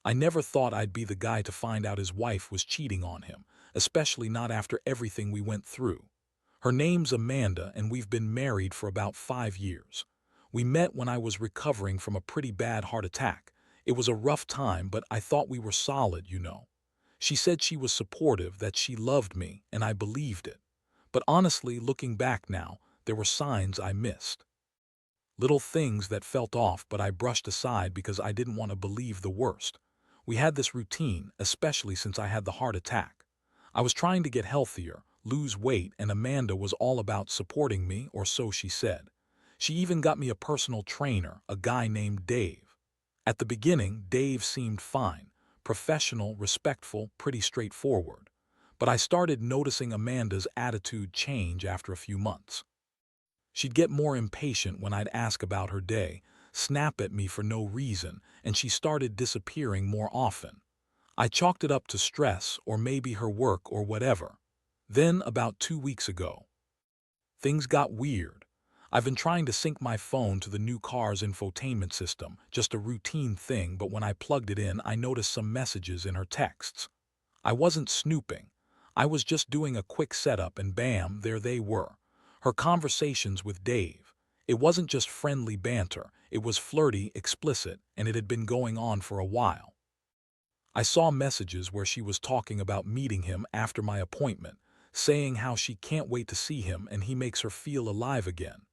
I never thought I'd be the guy to find out his wife was cheating on him, especially not after everything we went through. Her name's Amanda, and we've been married for about 5 years. We met when I was recovering from a pretty bad heart attack. It was a rough time, but I thought we were solid. She said she was supportive, that she loved me, and I believed it. But honestly, looking back now, there were signs I missed. Little things that felt off, but I brushed aside because I didn't want to believe the worst. We had this routine, especially since I had the heart attack. I was trying to get healthier, lose weight, and Amanda was all about supporting me, or so she said. She even got me a personal trainer, a guy named Dave. At the beginning, Dave seemed fine, professional, respectful, pretty straightforward. But I started noticing Amanda's attitude change after a few months. She'd get more impatient when I'd ask about her day, snap at me for no reason, and she started disappearing more often. I chalked it up to stress, or maybe her work, or whatever. Then, about 2 weeks ago, things got weird. I've been trying to sync my phone to the new car's infotainment system, just a routine thing, but when I plugged it in, I noticed some messages in her texts. I wasn't snooping. I was just doing a quick setup, and bam, there they were. Her conversations with Dave. It wasn't just friendly banter, it was flirty, explicit, and it had been going on for a while. I saw messages where she was talking about meeting him after my appointment, saying how she can't wait to see him and he makes her feel alive again.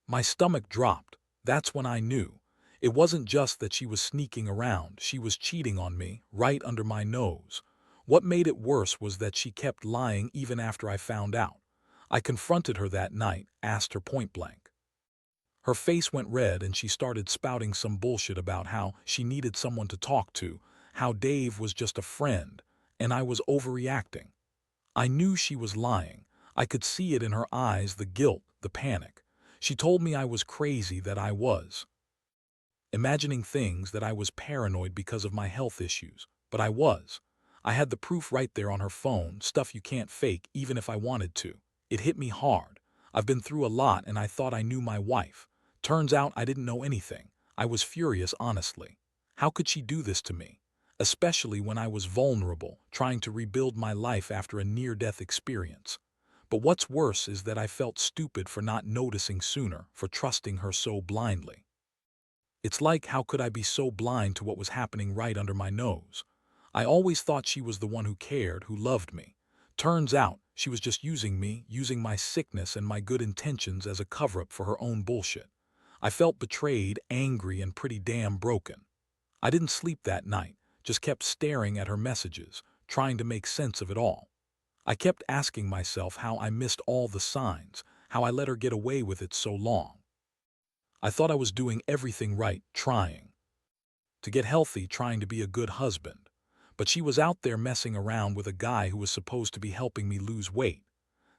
My stomach dropped. That's when I knew. It wasn't just that she was sneaking around, she was cheating on me, right under my nose. What made it worse was that she kept lying even after I found out. I confronted her that night, asked her point blank. Her face went red and she started spouting some bullshit about how she needed someone to talk to, how Dave was just a friend, and I was overreacting. I knew she was lying. I could see it in her eyes, the guilt, the panic. She told me I was crazy, that I was imagining things, that I was paranoid because of my health issues. But I was. I had the proof right there on her phone, stuff you can't fake even if I wanted to. It hit me hard. I've been through a lot and I thought I knew my wife. Turns out I didn't know anything. I was furious, honestly. How could she do this to me? Especially when I was vulnerable, trying to rebuild my life after a near-death experience. But what's worse is that I felt stupid for not noticing sooner, for trusting her so blindly. It's like, how could I be so blind to what was happening right under my nose? I always thought she was the one who cared, who loved me. Turns out, she was just using me, using my sickness and my good intentions as a cover-up for her own bullshit. I felt betrayed, angry, and pretty damn broken. I didn't sleep that night, just kept staring at her messages, trying to make sense of it all. I kept asking myself how I missed all the signs, how I let her get away with it so long. I thought I was doing everything right, trying to get healthy, trying to be a good husband. But she was out there messing around with a guy who was supposed to be helping me lose weight.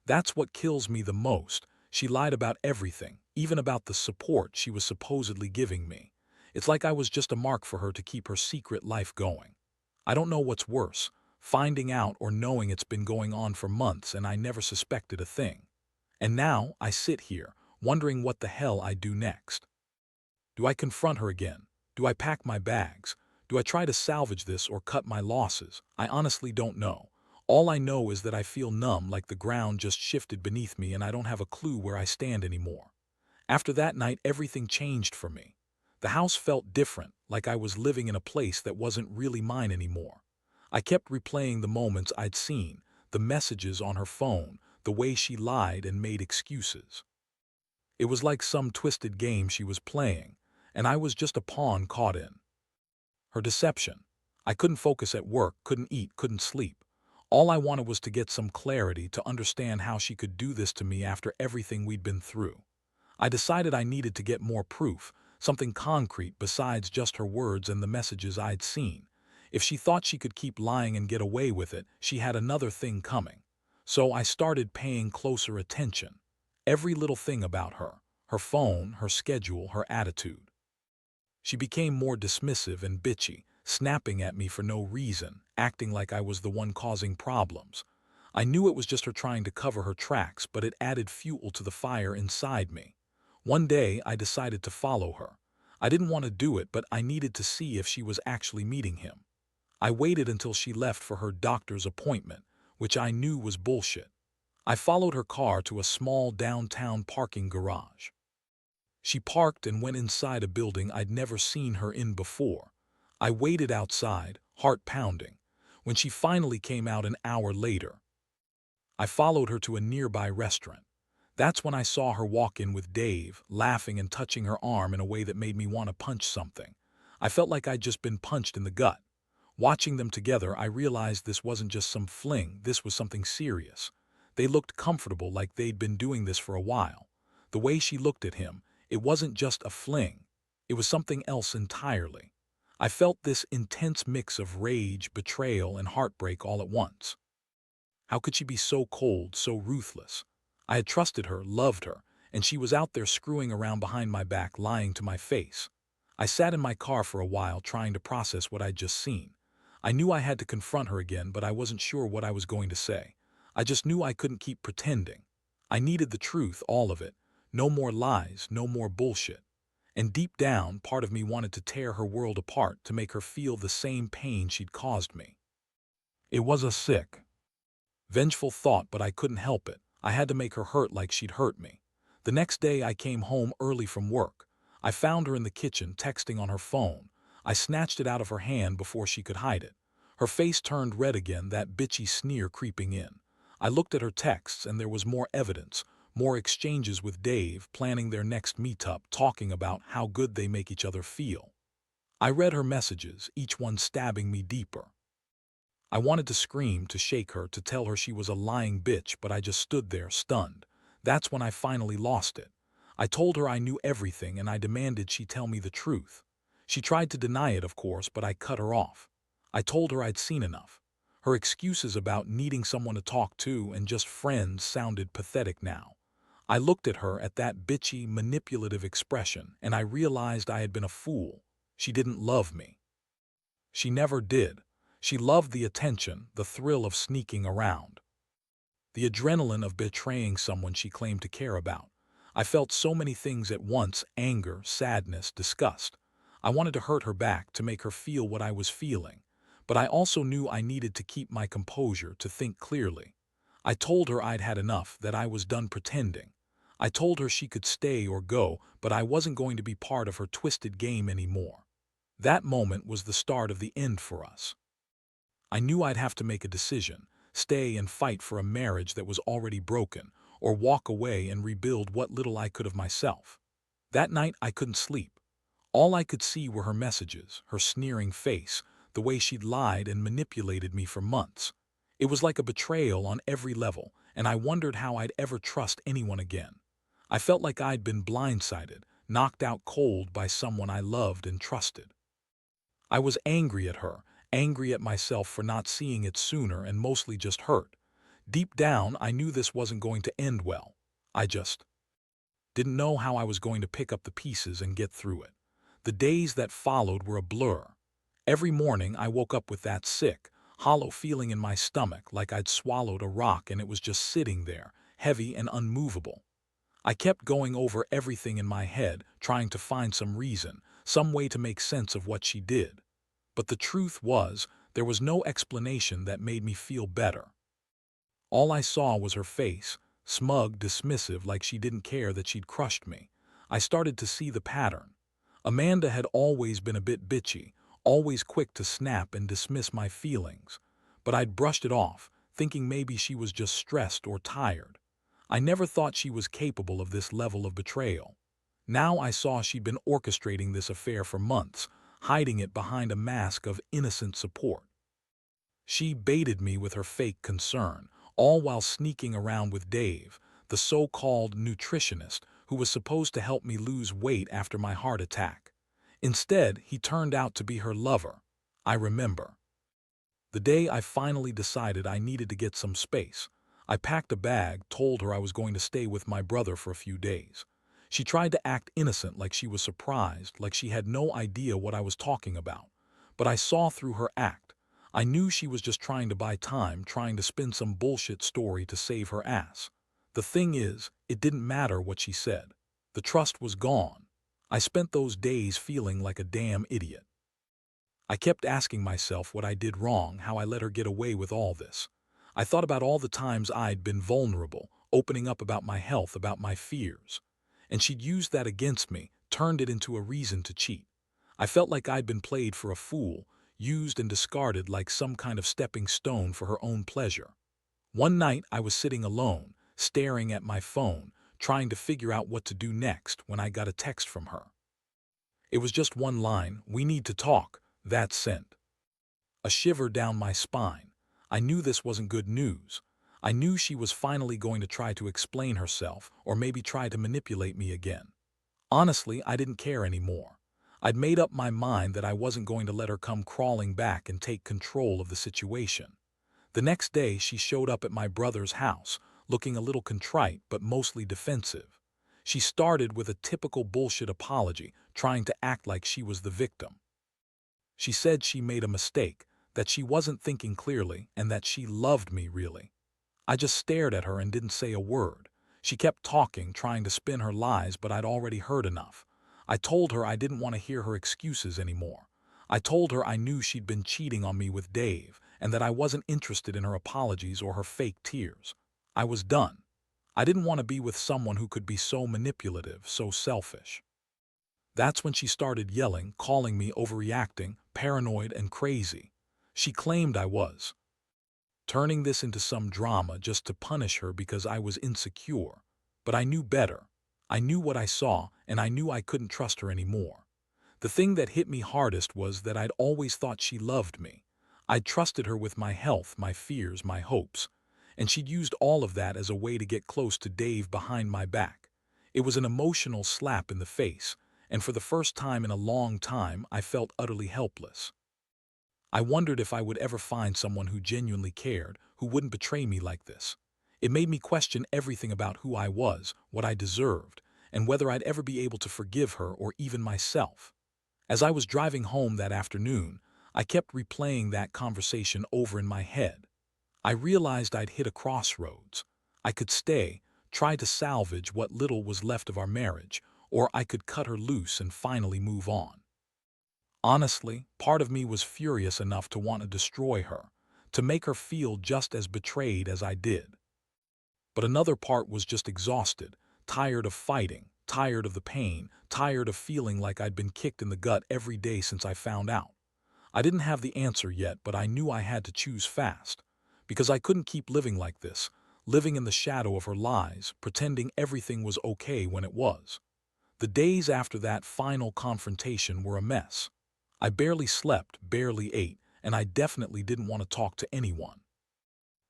That's what kills me the most. She lied about everything, even about the support she was supposedly giving me. It's like I was just a mark for her to keep her secret life going. I don't know what's worse, finding out or knowing it's been going on for months and I never suspected a thing. And now I sit here, wondering what the hell I do next. Do I confront her again? Do I pack my bags? Do I try to salvage this or cut my losses? I honestly don't know. All I know is that I feel numb, like the ground just shifted beneath me and I don't have a clue where I stand anymore. After that night, everything changed for me. The house felt different, like I was living in a place that wasn't really mine anymore. I kept replaying the moments I'd seen, the messages on her phone, the way she lied and made excuses. It was like some twisted game she was playing, and I was just a pawn caught in her deception. I couldn't focus at work, couldn't eat, couldn't sleep. All I wanted was to get some clarity, to understand how she could do this to me after everything we'd been through. I decided I needed to get more proof, something concrete besides just her words and the messages I'd seen. If she thought she could keep lying and get away with it, she had another thing coming. So I started paying closer attention. Every little thing about her phone, her schedule, her attitude. She became more dismissive and bitchy, snapping at me for no reason, acting like I was the one causing problems. I knew it was just her trying to cover her tracks, but it added fuel to the fire inside me. One day, I decided to follow her. I didn't want to do it, but I needed to see if she was actually meeting him. I waited until she left for her doctor's appointment, which I knew was bullshit. I followed her car to a small downtown parking garage. She parked and went inside a building I'd never seen her in before. I waited outside, heart pounding. When she finally came out an hour later, I followed her to a nearby restaurant. That's when I saw her walk in with Dave, laughing and touching her arm in a way that made me want to punch something. I felt like I'd just been punched in the gut. Watching them together, I realized this wasn't just some fling, this was something serious. They looked comfortable, like they'd been doing this for a while. The way she looked at him, it wasn't just a fling. It was something else entirely. I felt this intense mix of rage, betrayal, and heartbreak all at once. How could she be so cold, so ruthless? I had trusted her, loved her, and she was out there screwing around behind my back, lying to my face. I sat in my car for a while, trying to process what I'd just seen. I knew I had to confront her again, but I wasn't sure what I was going to say. I just knew I couldn't keep pretending. I needed the truth, all of it. No more lies, no more bullshit. And deep down, part of me wanted to tear her world apart, to make her feel the same pain she'd caused me. It was a sick, vengeful thought, but I couldn't help it. I had to make her hurt like she'd hurt me. The next day I came home early from work. I found her in the kitchen, texting on her phone. I snatched it out of her hand before she could hide it. Her face turned red again, that bitchy sneer creeping in. I looked at her texts, and there was more evidence, more exchanges with Dave, planning their next meetup, talking about how good they make each other feel. I read her messages, each one stabbing me deeper. I wanted to scream, to shake her, to tell her she was a lying bitch, but I just stood there, stunned. That's when I finally lost it. I told her I knew everything, and I demanded she tell me the truth. She tried to deny it, of course, but I cut her off. I told her I'd seen enough. Her excuses about needing someone to talk to and just friends sounded pathetic now. I looked at her, at that bitchy, manipulative expression, and I realized I had been a fool. She didn't love me. She never did. She loved the attention, the thrill of sneaking around, the adrenaline of betraying someone she claimed to care about. I felt so many things at once: anger, sadness, disgust. I wanted to hurt her back, to make her feel what I was feeling. But I also knew I needed to keep my composure, to think clearly. I told her I'd had enough, that I was done pretending. I told her she could stay or go, but I wasn't going to be part of her twisted game anymore. That moment was the start of the end for us. I knew I'd have to make a decision: stay and fight for a marriage that was already broken, or walk away and rebuild what little I could of myself. That night I couldn't sleep. All I could see were her messages, her sneering face, the way she'd lied and manipulated me for months. It was like a betrayal on every level, and I wondered how I'd ever trust anyone again. I felt like I'd been blindsided, knocked out cold by someone I loved and trusted. I was angry at her, angry at myself for not seeing it sooner, and mostly just hurt. Deep down, I knew this wasn't going to end well. I just didn't know how I was going to pick up the pieces and get through it. The days that followed were a blur. Every morning I woke up with that sick, hollow feeling in my stomach, like I'd swallowed a rock and it was just sitting there, heavy and unmovable. I kept going over everything in my head, trying to find some reason, some way to make sense of what she did. But the truth was, there was no explanation that made me feel better. All I saw was her face, smug, dismissive, like she didn't care that she'd crushed me. I started to see the pattern. Amanda had always been a bit bitchy, always quick to snap and dismiss my feelings. But I'd brushed it off, thinking maybe she was just stressed or tired. I never thought she was capable of this level of betrayal. Now I saw she'd been orchestrating this affair for months, hiding it behind a mask of innocent support. She baited me with her fake concern, all while sneaking around with Dave, the so-called nutritionist who was supposed to help me lose weight after my heart attack. Instead, he turned out to be her lover. I remember the day I finally decided I needed to get some space. I packed a bag, told her I was going to stay with my brother for a few days. She tried to act innocent, like she was surprised, like she had no idea what I was talking about. But I saw through her act. I knew she was just trying to buy time, trying to spin some bullshit story to save her ass. The thing is, it didn't matter what she said. The trust was gone. I spent those days feeling like a damn idiot. I kept asking myself what I did wrong, how I let her get away with all this. I thought about all the times I'd been vulnerable, opening up about my health, about my fears. And she'd used that against me, turned it into a reason to cheat. I felt like I'd been played for a fool, used and discarded like some kind of stepping stone for her own pleasure. One night I was sitting alone, staring at my phone, trying to figure out what to do next when I got a text from her. It was just one line, "We need to talk," that sent a shiver down my spine. I knew this wasn't good news. I knew she was finally going to try to explain herself, or maybe try to manipulate me again. Honestly, I didn't care anymore. I'd made up my mind that I wasn't going to let her come crawling back and take control of the situation. The next day, she showed up at my brother's house, looking a little contrite but mostly defensive. She started with a typical bullshit apology, trying to act like she was the victim. She said she made a mistake, that she wasn't thinking clearly, and that she loved me really. I just stared at her and didn't say a word. She kept talking, trying to spin her lies, but I'd already heard enough. I told her I didn't want to hear her excuses anymore. I told her I knew she'd been cheating on me with Dave, and that I wasn't interested in her apologies or her fake tears. I was done. I didn't want to be with someone who could be so manipulative, so selfish. That's when she started yelling, calling me overreacting, paranoid, and crazy. She claimed I was turning this into some drama just to punish her because I was insecure. But I knew better. I knew what I saw, and I knew I couldn't trust her anymore. The thing that hit me hardest was that I'd always thought she loved me. I'd trusted her with my health, my fears, my hopes. And she'd used all of that as a way to get close to Dave behind my back. It was an emotional slap in the face, and for the first time in a long time, I felt utterly helpless. I wondered if I would ever find someone who genuinely cared, who wouldn't betray me like this. It made me question everything about who I was, what I deserved, and whether I'd ever be able to forgive her or even myself. As I was driving home that afternoon, I kept replaying that conversation over in my head. I realized I'd hit a crossroads. I could stay, try to salvage what little was left of our marriage, or I could cut her loose and finally move on. Honestly, part of me was furious enough to want to destroy her, to make her feel just as betrayed as I did. But another part was just exhausted, tired of fighting, tired of the pain, tired of feeling like I'd been kicked in the gut every day since I found out. I didn't have the answer yet, but I knew I had to choose fast, because I couldn't keep living like this, living in the shadow of her lies, pretending everything was okay when it was. The days after that final confrontation were a mess. I barely slept, barely ate, and I definitely didn't want to talk to anyone.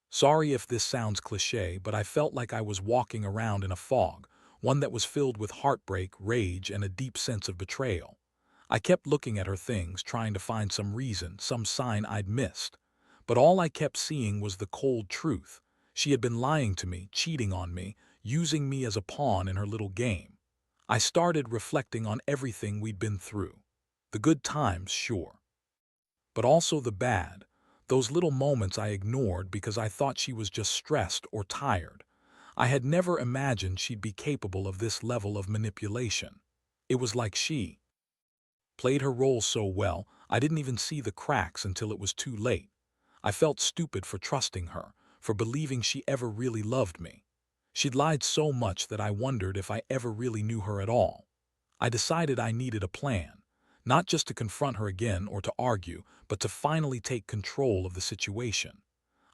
Sorry if this sounds cliché, but I felt like I was walking around in a fog, one that was filled with heartbreak, rage, and a deep sense of betrayal. I kept looking at her things, trying to find some reason, some sign I'd missed. But all I kept seeing was the cold truth. She had been lying to me, cheating on me, using me as a pawn in her little game. I started reflecting on everything we'd been through. The good times, sure, but also the bad, those little moments I ignored because I thought she was just stressed or tired. I had never imagined she'd be capable of this level of manipulation. It was like she played her role so well, I didn't even see the cracks until it was too late. I felt stupid for trusting her, for believing she ever really loved me. She'd lied so much that I wondered if I ever really knew her at all. I decided I needed a plan, not just to confront her again or to argue, but to finally take control of the situation.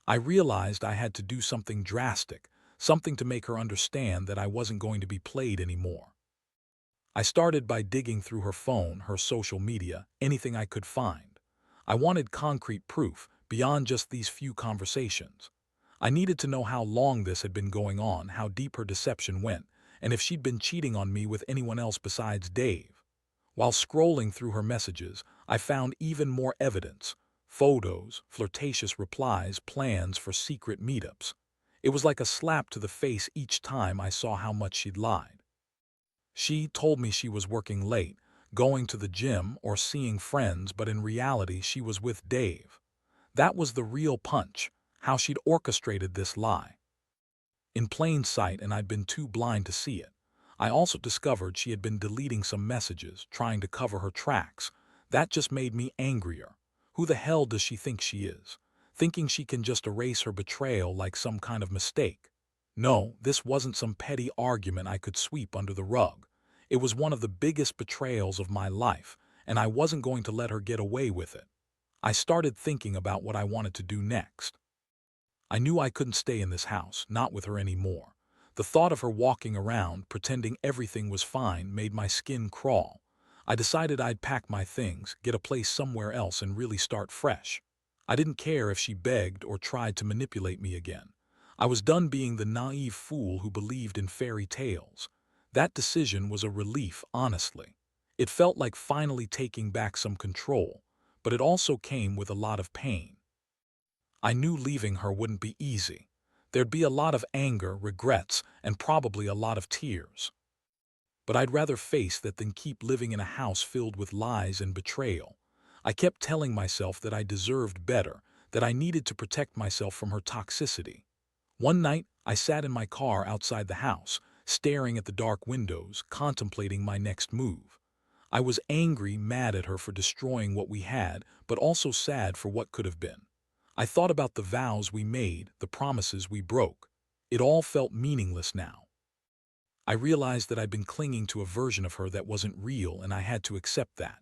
I realized I had to do something drastic, something to make her understand that I wasn't going to be played anymore. I started by digging through her phone, her social media, anything I could find. I wanted concrete proof, beyond just these few conversations. I needed to know how long this had been going on, how deep her deception went, and if she'd been cheating on me with anyone else besides Dave. While scrolling through her messages, I found even more evidence: photos, flirtatious replies, plans for secret meetups. It was like a slap to the face each time I saw how much she'd lied. She told me she was working late, going to the gym or seeing friends, but in reality she was with Dave. That was the real punch, how she'd orchestrated this lie. In plain sight, and I'd been too blind to see it. I also discovered she had been deleting some messages, trying to cover her tracks, That just made me angrier. Who the hell does she think she is? Thinking she can just erase her betrayal like some kind of mistake. No, this wasn't some petty argument I could sweep under the rug. It was one of the biggest betrayals of my life, and I wasn't going to let her get away with it. I started thinking about what I wanted to do next. I knew I couldn't stay in this house, not with her anymore. The thought of her walking around, pretending everything was fine, made my skin crawl. I decided I'd pack my things, get a place somewhere else, and really start fresh. I didn't care if she begged or tried to manipulate me again. I was done being the naive fool who believed in fairy tales. That decision was a relief, honestly. It felt like finally taking back some control, but it also came with a lot of pain. I knew leaving her wouldn't be easy. There'd be a lot of anger, regrets, and probably a lot of tears. But I'd rather face that than keep living in a house filled with lies and betrayal. I kept telling myself that I deserved better, that I needed to protect myself from her toxicity. One night, I sat in my car outside the house, staring at the dark windows, contemplating my next move. I was angry, mad at her for destroying what we had, but also sad for what could have been. I thought about the vows we made, the promises we broke. It all felt meaningless now. I realized that I'd been clinging to a version of her that wasn't real, and I had to accept that.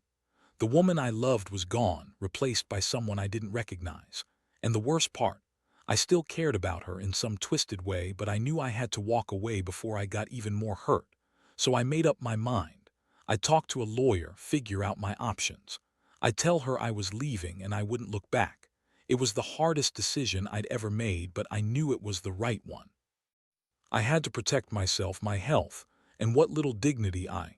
The woman I loved was gone, replaced by someone I didn't recognize. And the worst part, I still cared about her in some twisted way, but I knew I had to walk away before I got even more hurt. So I made up my mind. I'd talk to a lawyer, figure out my options. I'd tell her I was leaving and I wouldn't look back. It was the hardest decision I'd ever made, but I knew it was the right one. I had to protect myself, my health, and what little dignity I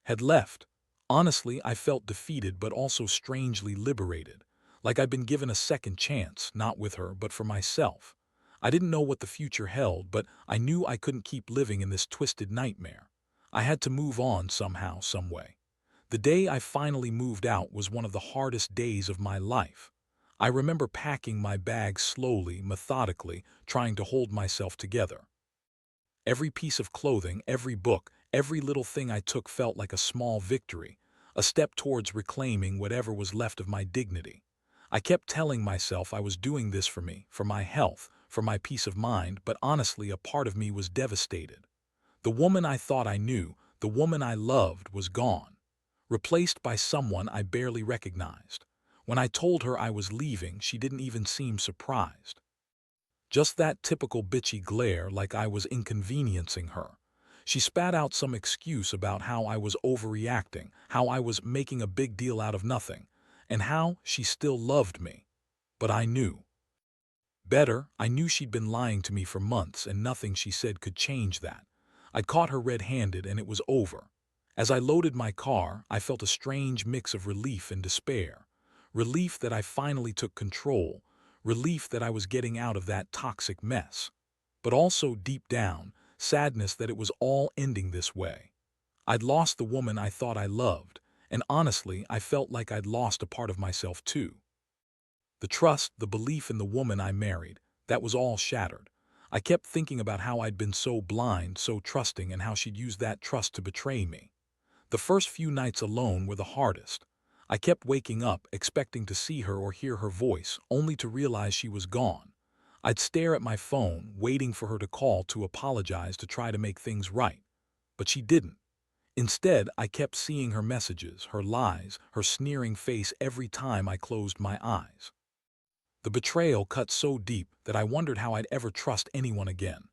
had left. Honestly, I felt defeated but also strangely liberated, like I'd been given a second chance, not with her, but for myself. I didn't know what the future held, but I knew I couldn't keep living in this twisted nightmare. I had to move on somehow, some way. The day I finally moved out was one of the hardest days of my life. I remember packing my bags slowly, methodically, trying to hold myself together. Every piece of clothing, every book, every little thing I took felt like a small victory, a step towards reclaiming whatever was left of my dignity. I kept telling myself I was doing this for me, for my health, for my peace of mind, but honestly, a part of me was devastated. The woman I thought I knew, the woman I loved, was gone, replaced by someone I barely recognized. When I told her I was leaving, she didn't even seem surprised. Just that typical bitchy glare, like I was inconveniencing her. She spat out some excuse about how I was overreacting, how I was making a big deal out of nothing, and how she still loved me. But I knew. Better, I knew she'd been lying to me for months, and nothing she said could change that. I'd caught her red-handed, and it was over. As I loaded my car, I felt a strange mix of relief and despair. Relief that I finally took control, relief that I was getting out of that toxic mess. But also, deep down, sadness that it was all ending this way. I'd lost the woman I thought I loved, and honestly, I felt like I'd lost a part of myself too. The trust, the belief in the woman I married, that was all shattered. I kept thinking about how I'd been so blind, so trusting, and how she'd used that trust to betray me. The first few nights alone were the hardest. I kept waking up, expecting to see her or hear her voice, only to realize she was gone. I'd stare at my phone, waiting for her to call, to apologize, to try to make things right. But she didn't. Instead, I kept seeing her messages, her lies, her sneering face every time I closed my eyes. The betrayal cut so deep that I wondered how I'd ever trust anyone again.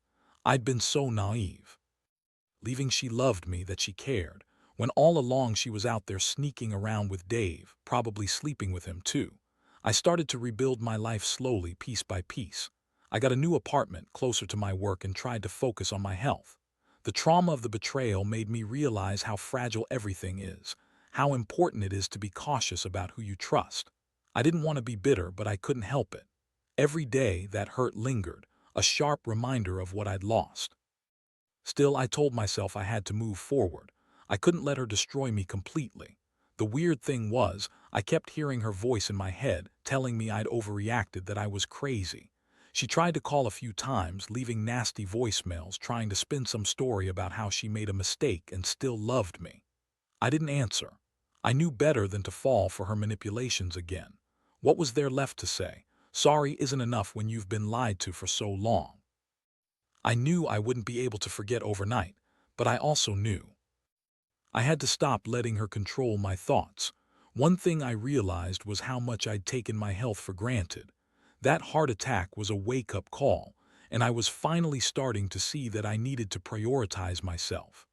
I'd been so naive. Leaving she loved me, that she cared, when all along she was out there sneaking around with Dave, probably sleeping with him too. I started to rebuild my life slowly, piece by piece. I got a new apartment closer to my work and tried to focus on my health. The trauma of the betrayal made me realize how fragile everything is, how important it is to be cautious about who you trust. I didn't want to be bitter, but I couldn't help it. Every day that hurt lingered, a sharp reminder of what I'd lost. Still, I told myself I had to move forward. I couldn't let her destroy me completely. The weird thing was, I kept hearing her voice in my head, telling me I'd overreacted, that I was crazy. She tried to call a few times, leaving nasty voicemails, trying to spin some story about how she made a mistake and still loved me. I didn't answer. I knew better than to fall for her manipulations again. What was there left to say? Sorry isn't enough when you've been lied to for so long. I knew I wouldn't be able to forget overnight, but I also knew I had to stop letting her control my thoughts. One thing I realized was how much I'd taken my health for granted. That heart attack was a wake-up call, and I was finally starting to see that I needed to prioritize myself.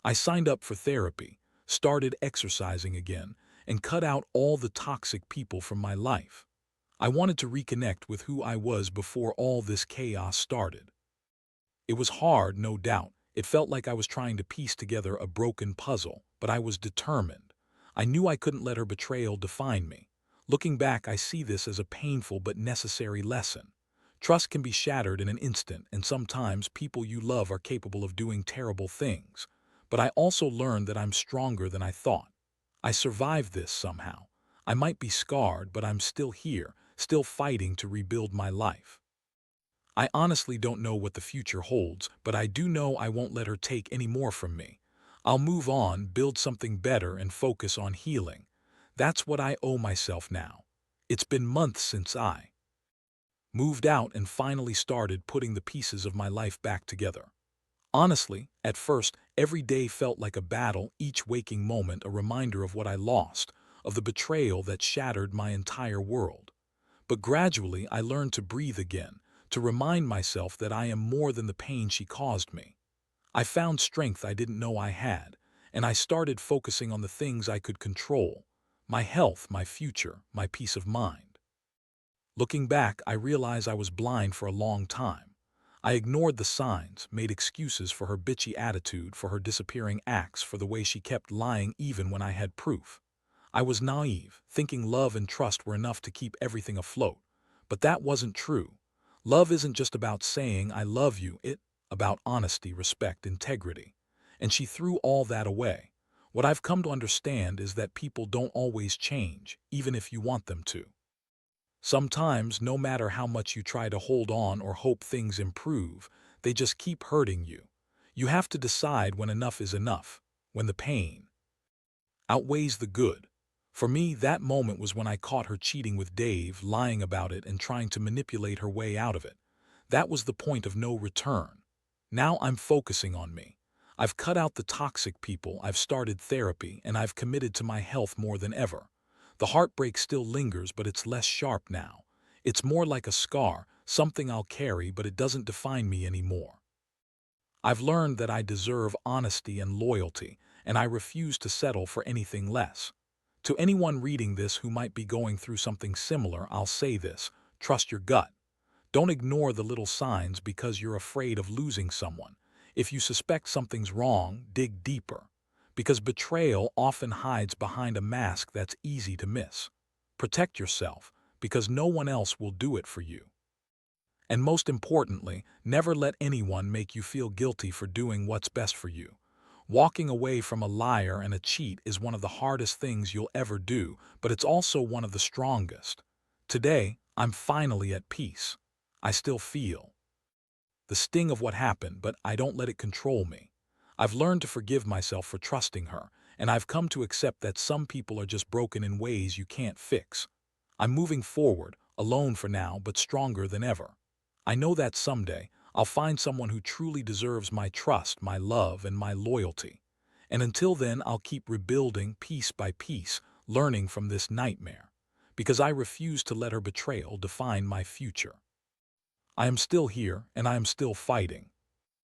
I signed up for therapy, started exercising again, and cut out all the toxic people from my life. I wanted to reconnect with who I was before all this chaos started. It was hard, no doubt. It felt like I was trying to piece together a broken puzzle, but I was determined. I knew I couldn't let her betrayal define me. Looking back, I see this as a painful but necessary lesson. Trust can be shattered in an instant, and sometimes people you love are capable of doing terrible things. But I also learned that I'm stronger than I thought. I survived this somehow. I might be scarred, but I'm still here, still fighting to rebuild my life. I honestly don't know what the future holds, but I do know I won't let her take any more from me. I'll move on, build something better, and focus on healing. That's what I owe myself now. It's been months since I moved out and finally started putting the pieces of my life back together. Honestly, at first, every day felt like a battle, each waking moment a reminder of what I lost, of the betrayal that shattered my entire world. But gradually, I learned to breathe again, to remind myself that I am more than the pain she caused me. I found strength I didn't know I had, and I started focusing on the things I could control: my health, my future, my peace of mind. Looking back, I realize I was blind for a long time. I ignored the signs, made excuses for her bitchy attitude, for her disappearing acts, for the way she kept lying even when I had proof. I was naive, thinking love and trust were enough to keep everything afloat. But that wasn't true. Love isn't just about saying I love you, it's about honesty, respect, integrity. And she threw all that away. What I've come to understand is that people don't always change, even if you want them to. Sometimes, no matter how much you try to hold on or hope things improve, they just keep hurting you. You have to decide when enough is enough, when the pain outweighs the good. For me, that moment was when I caught her cheating with Dave, lying about it and trying to manipulate her way out of it. That was the point of no return. Now I'm focusing on me. I've cut out the toxic people, I've started therapy, and I've committed to my health more than ever. The heartbreak still lingers, but it's less sharp now. It's more like a scar, something I'll carry, but it doesn't define me anymore. I've learned that I deserve honesty and loyalty, and I refuse to settle for anything less. To anyone reading this who might be going through something similar, I'll say this: trust your gut. Don't ignore the little signs because you're afraid of losing someone. If you suspect something's wrong, dig deeper. Because betrayal often hides behind a mask that's easy to miss. Protect yourself, because no one else will do it for you. And most importantly, never let anyone make you feel guilty for doing what's best for you. Walking away from a liar and a cheat is one of the hardest things you'll ever do, but it's also one of the strongest. Today, I'm finally at peace. I still feel the sting of what happened, but I don't let it control me. I've learned to forgive myself for trusting her, and I've come to accept that some people are just broken in ways you can't fix. I'm moving forward, alone for now, but stronger than ever. I know that someday, I'll find someone who truly deserves my trust, my love, and my loyalty. And until then, I'll keep rebuilding piece by piece, learning from this nightmare. Because I refuse to let her betrayal define my future. I am still here, and I am still fighting.